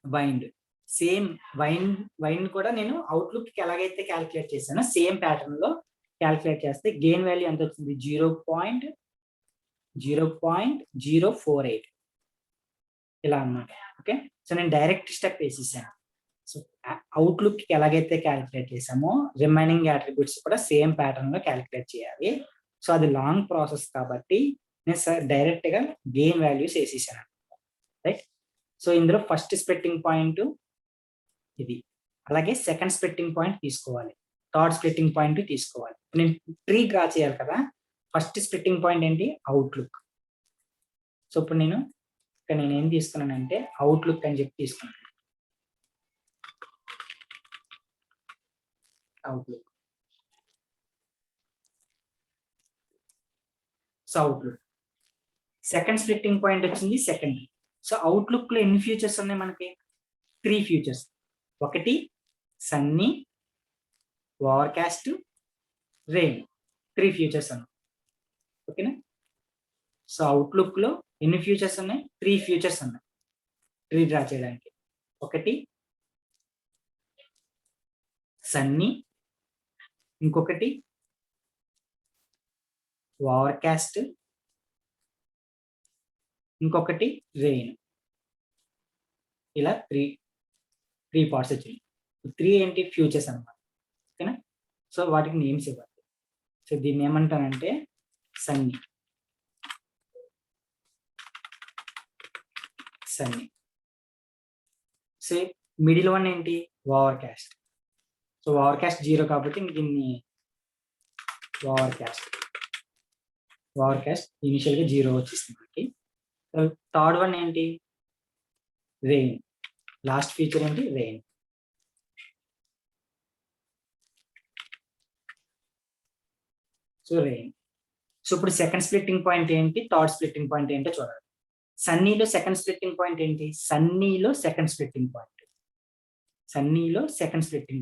wind. Same wine కూడా నేను అవుట్లుక్ కి ఎలాగైతే క్యాలిక్యులేట్ చేశానో సేమ్ ప్యాటర్న్ లో క్యాలిక్యులేట్ చేస్తే గెయిన్ వాల్యూ ఎంత వచ్చింది? 0.048 ఇలా అన్నమాట. ఓకే, సో నేను డైరెక్ట్ స్టెప్ వేసేసాను. సో అవుట్లుక్ కి ఎలాగైతే క్యాలిక్యులేట్ చేసామో రిమైనింగ్ అట్రిబ్యూట్స్ కూడా సేమ్ ప్యాటర్న్ లో క్యాలిక్యులేట్ చేయాలి. సో అది లాంగ్ ప్రాసెస్ కాబట్టి నేను డైరెక్ట్ గా గెయిన్ వాల్యూస్ వేసేసాను, రైట్? సో ఇందులో ఫస్ట్ స్ప్లిట్టింగ్ పాయింట్ ఇది, అలాగే సెకండ్ స్ప్లిట్టింగ్ పాయింట్ తీసుకోవాలి, థర్డ్ స్ప్లిట్టింగ్ పాయింట్ తీసుకోవాలి. నేను ట్రీ డ్రా చేయాలి కదా. ఫస్ట్ స్ప్లిట్టింగ్ పాయింట్ ఏంటి? అవుట్లుక్. సో ఇప్పుడు నేను ఏం తీసుకున్నానంటే అవుట్లుక్ అని చెప్పి తీసుకున్నాను. Outlook. So outlook second splitting point వచ్చింది సెకండ్. సో అవుట్లుక్ లో ఎన్ని ఫ్యూచర్స్ ఉన్నాయి మనకి? 3 ఫ్యూచర్స్. ఒకటి సన్నీ, ఓవర్కాస్ట్, రెయిన్. 3 ఫ్యూచర్స్ అన్నాయి. ఓకేనా? సో అవుట్లుక్ లో ఎన్ని ఫ్యూచర్స్ ఉన్నాయి? 3 ఫ్యూచర్స్ ఉన్నాయి ట్రీ డ్రా చేయడానికి. ఒకటి సన్నీ, ఇంకొకటి ఓవర్కాస్ట్, ఇంకొకటి రెయిన్. ఇలా 3 పార్ట్స్ వచ్చినాయి. 3 ఏంటి? ఫ్యూచర్స్ అన్నమాట. ఓకేనా? సో వాటికి నేమ్స్ ఇవ్వాలి. సో దీన్ని ఏమంటానంటే సన్నీ. సో మిడిల్ వన్ ఏంటి? ఓవర్కాస్ట్. సో ఓవర్కాస్ట్ 0 కాబట్టి దీన్ని ఓవర్కాస్ట్ ఇనిషియల్ గా 0 వచ్చేస్తుంది మనకి. థర్డ్ వన్ ఏంటి? రెయిన్. లాస్ట్ ఫీచర్ ఏంటి? రెయిన్. So rain. సో ఇప్పుడు సెకండ్ స్ప్లిట్టింగ్ పాయింట్ ఏంటి, థర్డ్ స్ప్లిట్టింగ్ పాయింట్ ఏంటో చూడాలి. సన్నీలో సెకండ్ స్ప్లిట్టింగ్ పాయింట్ ఏంటి? సన్నీలో సెకండ్ స్ప్లిట్టింగ్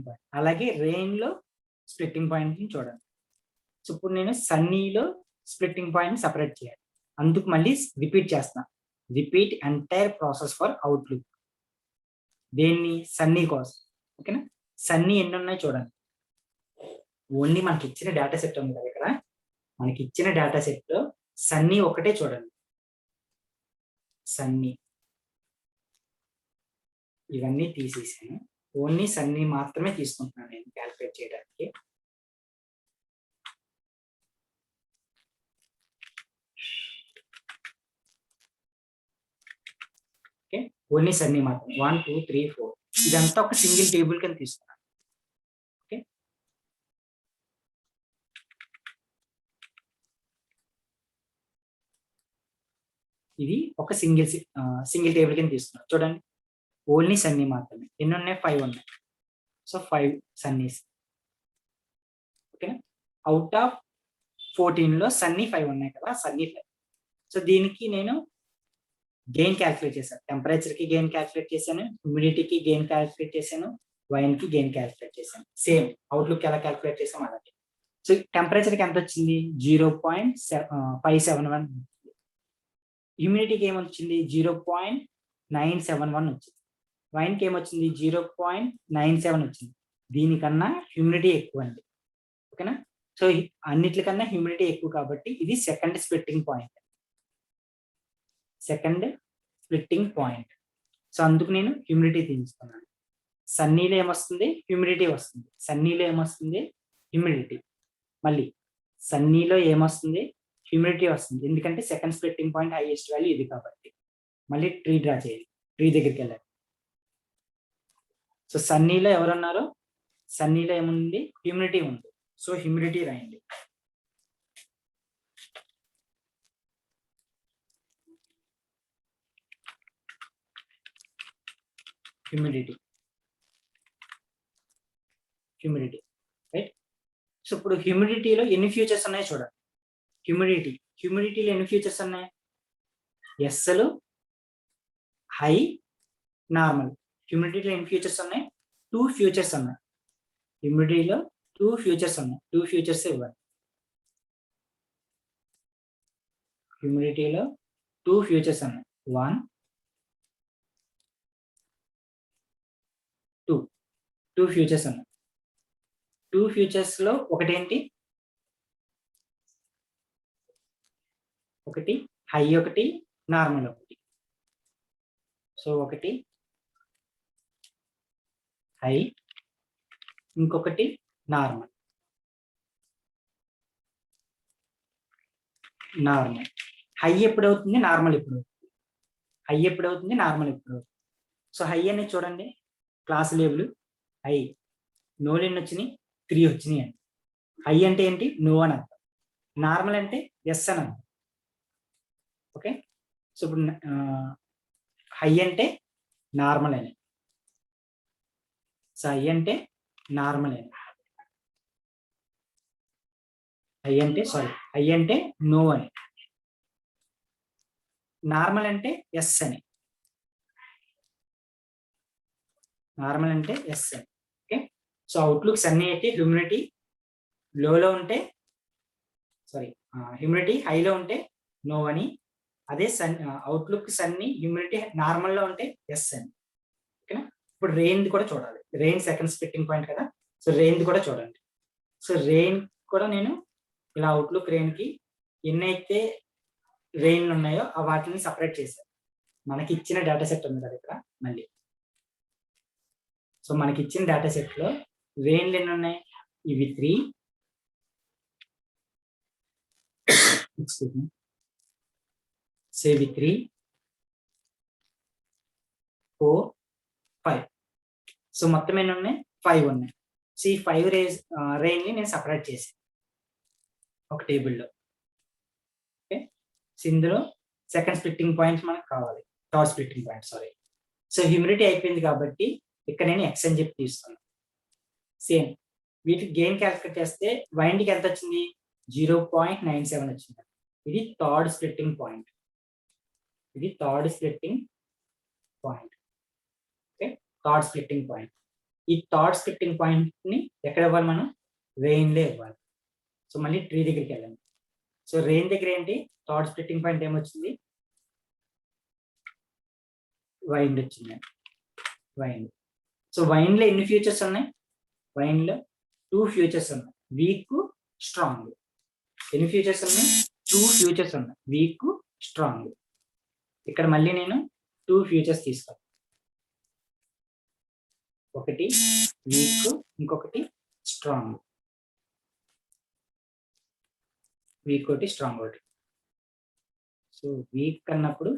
పాయింట్. అలాగే రెయిన్ లో స్ప్లిట్టింగ్ పాయింట్ ని చూడాలి. సో ఇప్పుడు నేను సన్నీలో స్ప్లిట్టింగ్ పాయింట్ సెపరేట్ చేయాలి. అందుకు మళ్ళీ రిపీట్ చేస్తాను. Repeat entire process for outlook. దేన్ని? సన్నీ కోసం. ఓకేనా? సన్నీ ఎన్ని ఉన్నాయి చూడండి. ఓన్లీ మనకి ఇచ్చిన డేటా సెట్ ఉంది కదా ఇక్కడ. మనకి ఇచ్చిన డేటా సెట్ లో సన్నీ ఒకటే చూడండి, సన్నీ ఇవన్నీ తీసేసాను, ఓన్లీ సన్నీ మాత్రమే తీసుకుంటున్నాను నేను క్యాలిక్యులేట్ చేయడానికి. ఓకే, ఓన్లీ సన్నీ మాత్రం 1 2 3 4 ఇదంతా ఒక సింగిల్ టేబుల్ కింద తీసుకున్నాను. ఓకే, ఇది ఒక సింగిల్ టేబుల్ కింద తీసుకున్నాను. చూడండి, ఓన్లీ సన్నీ మాత్రమే. ఎన్ని ఉన్నాయి? 5 ఉన్నాయి. సో 5 సన్నీస్. ఓకేనా, అవుట్ ఆఫ్ 14 లో సన్నీ 5 ఉన్నాయి కదా, సన్నీ 5. సో దీనికి నేను గెయిన్ క్యాలిక్యులేట్ చేశాను, టెంపరేచర్ కి గెయిన్ క్యాలిక్యులేట్ చేశాను, హ్యూమిడిటీకి గెయిన్ క్యాలిక్యులేట్ చేశాను, వైన్ కి గెయిన్ క్యాలిక్యులేట్ చేశాను. సేమ్ అవుట్లుక్ ఎలా క్యాలిక్యులేట్ చేసాం అలాగే. సో టెంపరేచర్ కి ఎంత వచ్చింది? 0.571. హ్యూమిడిటీకి ఏమొచ్చింది? 0.971 వచ్చింది. వైన్ కి ఏమొచ్చింది? 0.97 వచ్చింది. దీనికన్నా హ్యూమిడిటీ ఎక్కువ అండి. ఓకేనా, సో అన్నిటికన్నా హ్యూమిడిటీ ఎక్కువ కాబట్టి ఇది సెకండ్ స్ప్లిట్టింగ్ పాయింట్. సో అందుకు నేను హ్యూమిడిటీ తీసుకున్నాను. సన్నీలో ఏమొస్తుంది? హ్యూమిడిటీ వస్తుంది. సన్నీలో ఏమొస్తుంది? హ్యూమిడిటీ. మళ్ళీ సన్నీలో ఏమొస్తుంది? హ్యూమిడిటీ వస్తుంది, ఎందుకంటే second splitting point highest value ఇది కాబట్టి. మళ్ళీ ట్రీ డ్రా చేయాలి, ట్రీ దగ్గరికి వెళ్ళాలి. సో సన్నీలో ఎవరున్నారు? సన్నీలో ఏముంది? హ్యూమిడిటీ ఉంది. సో హ్యూమిడిటీ రాయండి. Humidity right. సో ఇప్పుడు హ్యూమిడిటీలో ఎన్ని ఫ్యూచర్స్ ఉన్నాయో చూడండి. హ్యూమిడిటీలో ఎన్ని ఫ్యూచర్స్ ఉన్నాయి? ఎస్లు, హై, నార్మల్. హ్యూమిడిటీలో ఎన్ని ఫ్యూచర్స్ ఉన్నాయి? 2 ఫ్యూచర్స్ ఉన్నాయి. హ్యూమిడిటీలో 2 ఫ్యూచర్స్ ఉన్నాయి. 2 ఫ్యూచర్స్ ఇవ్వండి. హ్యూమిడిటీలో 2 ఫ్యూచర్స్ ఉన్నాయి. 1 2 ఫ్యూచర్స్ ఉన్నాయి. 2 ఫ్యూచర్స్ లో ఒకటేంటి? ఒకటి హై, ఒకటి నార్మల్. ఒకటి సో ఒకటి హై, ఇంకొకటి నార్మల్. హై ఎప్పుడు అవుతుంది? నార్మల్ ఎప్పుడు అవుతుంది? హై ఎప్పుడు అవుతుంది? నార్మల్ ఎప్పుడు అవుతుంది? సో హై అనేది చూడండి, క్లాస్ లేబుల్ హై. నోలు ఎన్ని వచ్చినాయి? 3 వచ్చినాయి అండి. హై అంటే ఏంటి? నో అని అర్థం. నార్మల్ అంటే ఎస్ అని అర్థం. ఓకే, సో ఇప్పుడు హై అంటే నార్మల్ అని. సో హై అంటే నార్మల్ అని. హై అంటే నో అని. నార్మల్ అంటే ఎస్ అని. ఓకే, సో అవుట్లుక్స్ అన్ని అయితే హ్యూమిడిటీ లోలో ఉంటే హ్యూమిడిటీ హైలో ఉంటే నో అని. అదే అవుట్లుక్స్ అన్ని హ్యూమిడిటీ నార్మల్లో ఉంటే ఎస్ అని. ఓకేనా, ఇప్పుడు రెయిన్ కూడా చూడాలి. రెయిన్ సెకండ్ స్ప్లిట్టింగ్ పాయింట్ కదా, సో రెయిన్ కూడా చూడండి. సో రెయిన్ కూడా నేను ఇలా అవుట్లుక్ రెయిన్ కి ఎన్నైతే రెయిన్లు ఉన్నాయో ఆ వాటిని సపరేట్ చేశాను. మనకి ఇచ్చిన డేటా సెట్ ఉంది కదా ఇక్కడ. మళ్ళీ సో మనకి ఇచ్చిన డేటా సెట్ లో రెయిన్లు ఎన్ని ఉన్నాయి? ఇవి 3. సో ఇవి 3 4 5. సో మొత్తం ఎన్ని ఉన్నాయి? 5 ఉన్నాయి. సో ఈ 5 రెయిన్ ని నేను సపరేట్ చేశాను ఒక టేబుల్లో. ఓకే, సో ఇందులో సెకండ్ స్ప్లిట్టింగ్ పాయింట్ మనకు కావాలి, third splitting point. So humidity అయిపోయింది కాబట్టి ఇక్కడ నేను ఎక్స్ అని చెప్పి తీస్తున్నాను. సేమ్ వీటికి గెయిన్ క్యాలిక్యులేట్ చేస్తే వైండ్కి ఎంత వచ్చింది? 0.97 వచ్చింది. ఇది third splitting point. Okay, third splitting point. ఈ థర్డ్ స్ప్లిట్టింగ్ పాయింట్ ని ఎక్కడ ఇవ్వాలి? మనం రెయిన్లో ఇవ్వాలి. సో మళ్ళీ ట్రీ దగ్గరికి వెళ్ళండి. సో రెయిన్ దగ్గర ఏంటి? థర్డ్ స్ప్లిట్టింగ్ పాయింట్ ఏమొచ్చింది? వైండ్ వచ్చింది. సో వైన్ లో ఎన్ని ఫ్యూచర్స్ ఉన్నాయి? వైన్ లో 2 ఫ్యూచర్స్ ఉన్నాయి, వీక్, స్ట్రాంగ్. ఎన్ని ఫ్యూచర్స్ ఉన్నాయి? 2 ఫ్యూచర్స్ ఉన్నాయి, వీక్, స్ట్రాంగ్. ఇక్కడ మళ్ళీ నేను 2 ఫ్యూచర్స్ తీసుకోవాలి, ఒకటి వీక్, ఇంకొకటి స్ట్రాంగ్. వీక్ ఒకటి, స్ట్రాంగ్ ఒకటి. సో వీక్ అన్నప్పుడు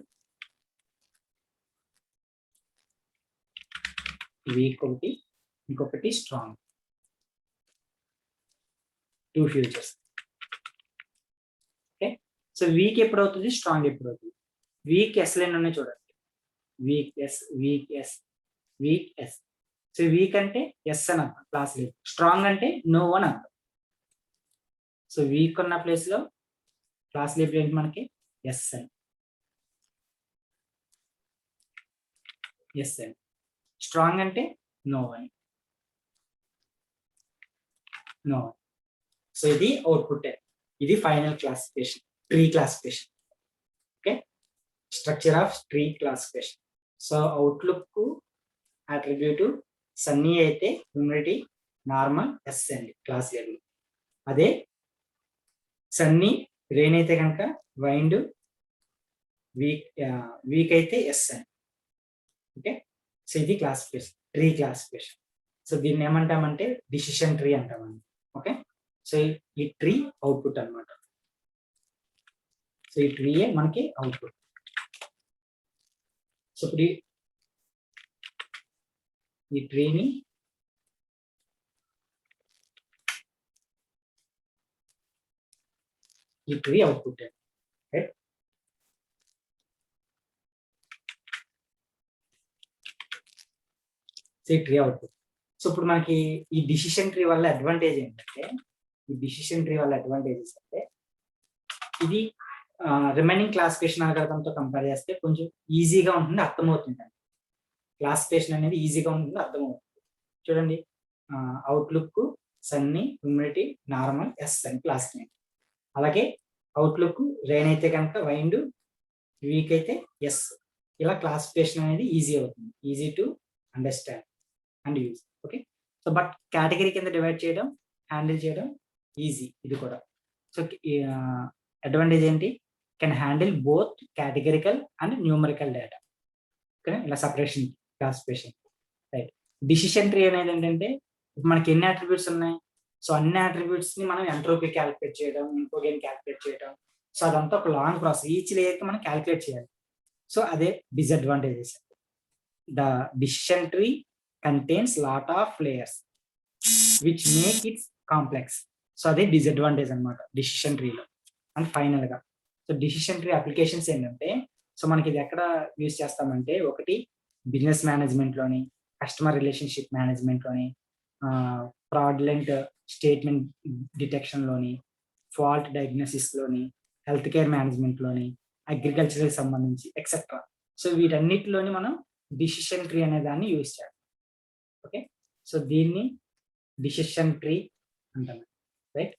వీక్ ఒకటి, ఇంకొకటి strong, 2 futures. Okay, so weak ఎప్పుడు అవుతుంది, స్ట్రాంగ్ ఎప్పుడు అవుతుంది? వీక్ ఎస్ లైన్ ఉన్నాయి చూడండి, weak yes, weak yes, weak yes. So weak అంటే ఎస్ అని అర్థం, క్లాస్ లేదు. స్ట్రాంగ్ అంటే నో అని అర్థం. సో వీక్ ఉన్న ప్లేస్ లో క్లాస్ లేబుల్ ఏంటి మనకి? ఎస్ అని, ఎస్ అని. స్ట్రాంగ్ అంటే నో అని, నో. సో ఇది అవుట్పుట్, ఇది final classification, tree classification. Okay, structure of tree classification. So outlook attribute Sunny అయితే హ్యూమిడిటీ నార్మల్ ఎస్ అండి క్లాస్ లేబుల్. అదే సన్నీ రెయిన్ అయితే కనుక వైండ్, వీక్ అయితే ఎస్ అని. ఓకే, సో ఇది క్లాసిఫికేషన్, ట్రీ క్లాసిఫికేషన్. సో దీన్ని ఏమంటామంటే డిసిషన్ ట్రీ అంటామండి. ఓకే, సో ఈ ట్రీ అవుట్పుట్ అన్నమాట. సో ఈ ట్రీయే మనకి అవుట్పుట్. సో ఇప్పుడు ఈ ట్రీని ఈ ట్రీ అవుట్పుట్. రైట్, సో ఈ ట్రీ అవుట్పుట్. సో ఇప్పుడు మనకి ఈ డిసిషన్ ట్రీ వల్ల అడ్వాంటేజ్ ఏంటంటే, ఈ డిసిషన్ ట్రీ వల్ల అడ్వాంటేజెస్ అంటే ఇది రిమైనింగ్ క్లాసిఫికేషన్ అల్గోరిథంతో కంపేర్ చేస్తే కొంచెం ఈజీగా ఉంటుంది, అర్థమవుతుంది. క్లాసిఫికేషన్ అనేది ఈజీగా ఉంటుంది, అర్థమవుతుంది. చూడండి, outlook sunny, humidity normal yes అని క్లాస్ నేమ్. అలాగే అవుట్లుక్ రెయిన్ అయితే కనుక వైండ్, వీక్ అయితే ఎస్. ఇలా క్లాసిఫికేషన్ అనేది ఈజీ అవుతుంది, easy to understand and use. Okay, so but category కింద డివైడ్ చేయడం, హ్యాండిల్ చేయడం ఈజీ ఇది కూడా. సో అడ్వాంటేజ్ ఏంటి? Can handle both categorical and numerical data. Okay, ఇలా separation, classification. Right, decision tree అనేది ఏంటంటే మనకి ఎన్ని అట్రిబ్యూట్స్ ఉన్నాయి, సో అన్ని అట్రిబ్యూట్స్ ని మనం ఎంట్రోపీ క్యాలిక్యులేట్ చేయడం, ఇన్ఫోగెయిన్ క్యాలిక్యులేట్ చేయడం, సో అదంతా ఒక లాంగ్ ప్రాసెస్. ఈచ్ లేయర్ కి మనం క్యాలిక్యులేట్ చేయాలి. సో అదే disadvantages. The decision tree contains lot of layers which make its complex. So అదే డిసడ్వాంటేజ్ అనమాట డిసిషన్ ట్రీలో. అండ్ ఫైనల్ గా సో డిసిషన్ ట్రీ అప్లికేషన్స్ ఏంటంటే, సో మనకి ఇది ఎక్కడ యూజ్ చేస్తామంటే, ఒకటి బిజినెస్ మేనేజ్మెంట్ లోని, కస్టమర్ రిలేషన్షిప్ మేనేజ్మెంట్ లోని, ఫ్రాడ్లెంట్ స్టేట్మెంట్ డిటెక్షన్ లోని, ఫాల్ట్ డయాగ్నోసిస్ లోని, హెల్త్ కేర్ మేనేజ్మెంట్ లోని, అగ్రికల్చర్ సంబంధించి ఎక్సెట్రా. సో వీటన్నిటిలోని మనం డిసిషన్ ట్రీ అనే దాన్ని యూజ్ చేయాలి. ఓకే, సో దీన్ని డిసిషన్ ట్రీ అంటాం. రైట్,